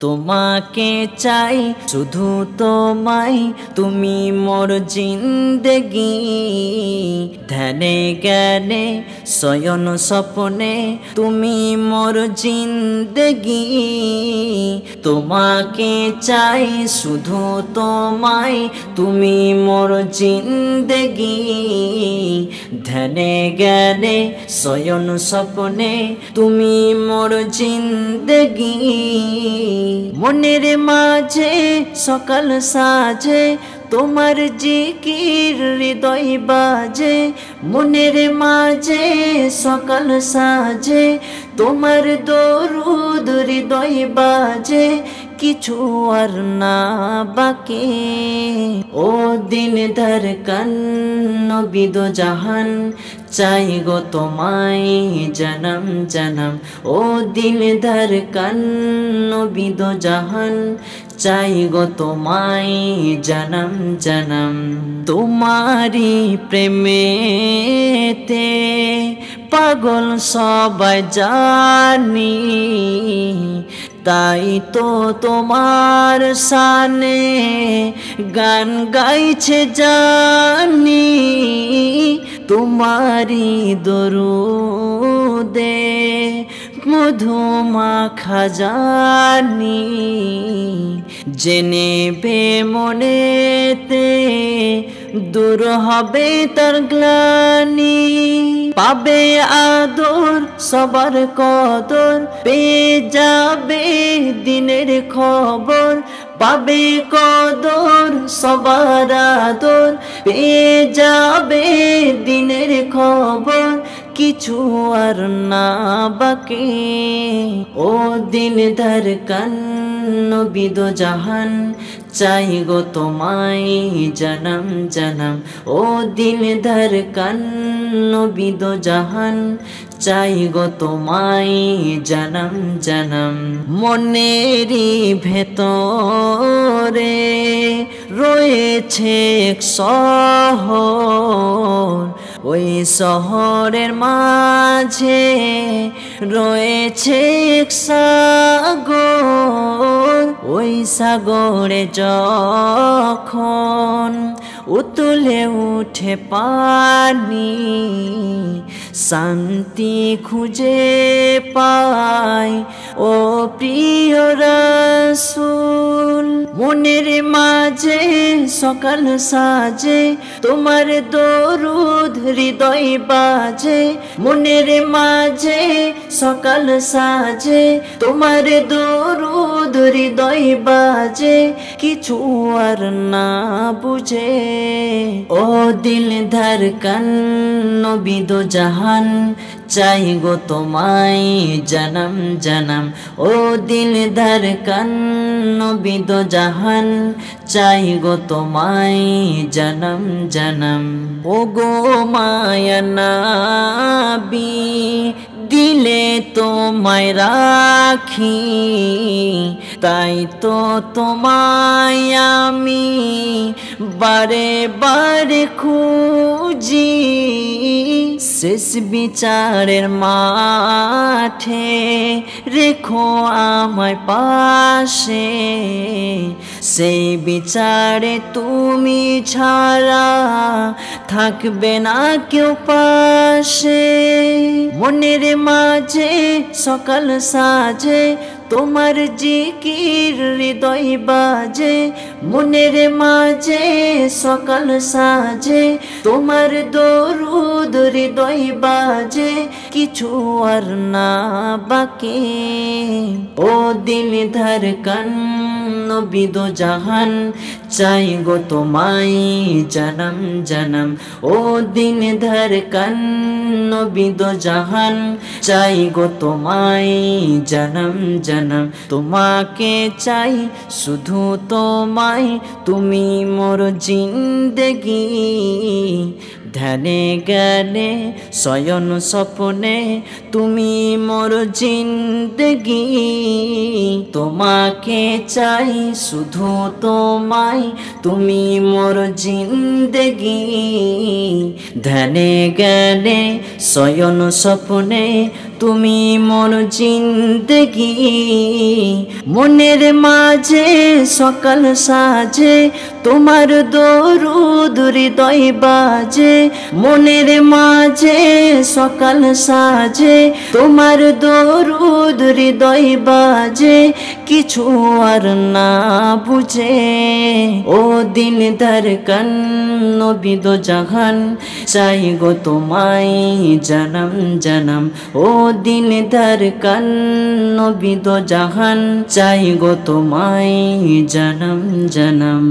তোমাকে চাই শুধু তোমায়, তুমি মোর জিন্দেগি। ধ্যানে জ্ঞানে শয়ন স্বপ্নে তুমি মোর জিন্দেগি। তোমাকে চাই শুধু তোমায়, তুমি মোর জিন্দেগি। ধ্যানে জ্ঞানে শয়ন স্বপ্নে তুমি মোর জিন্দেগি। মনের মাঝে সকাল সাজে তোমার জিকির হৃদয় বাজে। মনের মাঝে সকাল সাজে তোমার দরুদ হৃদয় বাজে। কিছু আর না বাকি ও দিন ধড়কন নবী দো জাহান, চাই গো তোমায় জনম জনম। ও দিল ধড়কন নবী দো জাহান, চাই গো তোমায় জনম জনম। তোমারি প্রেমেতে পাগল সবাই জানি, তাই তো তোমার শানে গান গাইছে জানি। তোমারি দরুদে মধু মাখা জানি, জেনে বে মনেতে দূর হবে তার গ্লানি। পাবে আদর সবার কদর, পেয়ে যাবে দিনের খবর। পাবে কদর সবার আদর, পেয়ে যাবে দিনের খবর। কিছু আর না বাকি ও দিল ধড়কন নবী দো জাহান, চাই গো তোমায় জনম জনম। ও দিল ধড়কন নবী দো জাহান, চাই গো তোমায় জনম জনম। মনেরই ভেতরে রয়েছে এক শহর, ওই শহরের মাঝে রয়েছে এক সাগর। ওই সাগরে যখন উতলে উঠে পানি, শান্তি খুঁজে পাই ও প্রিয় রাসূল। মনের মাঝে সকাল সাজে তোমার দরুদ হৃদয় বাজে। মনের মাঝে সকাল সাজে তোমার দরুদ হৃদয় বাজে। কিছু আর না বুঝে ও দিল ধড়কন নবী দো জাহান, চাই গো তোমায় জনম জনম। ও দিল ধড়কন নবী দো জাহান, চাই গো তোমায় জনম জনম। ও গো মায়া নবী দিলে তোমায় রাখি, তাই তো তোমায় আমি বারে বারে খুঁজি। শেষ বিচারের মাঠে রেখো আমায় পাশে, সেই বিচারে তুমি ছাড়া থাকবে না কেউ পাশে। মনের মাঝে সকাল সাজে তোমার জিকির হৃদয় বাজে। মনের মাঝে সকাল সাজে তোমার দরুদ হৃদয় বাজে। কিছু আর না বাকি ও দিল ধড়কন নবী দো জাহান, চাই গো তোমায় জনম জনম। ও দিল ধড়কন নবী দো জাহান, চাই গো তোমায় জনম জনম। তোমাকে চাই শুধু তোমায়, তুমি মোর জিন্দেগি। ধ্যানে জ্ঞানে শয়ন স্বপ্নে তুমি মোর জিন্দেগি। তোমাকে চাই শুধু তোমায়, তুমি মোর জিন্দেগি। ধ্যানে জ্ঞানে শয়ন স্বপ্নে তুমি মোর জিন্দেগি। মনের মাঝে সকাল সাজে তোমার দরুদ হৃদয় বাজে। মনের মাঝে সকাল সাজে তোমার দরুদ হৃদয় বাজে। কিছু আর না বুঝে ও দিন দরকান নবী দো জাহান, চাই গো তোমায় জনম জনম। ও দিন দরকান নবী দো জাহান, চাই গো তোমায় জনম জনম।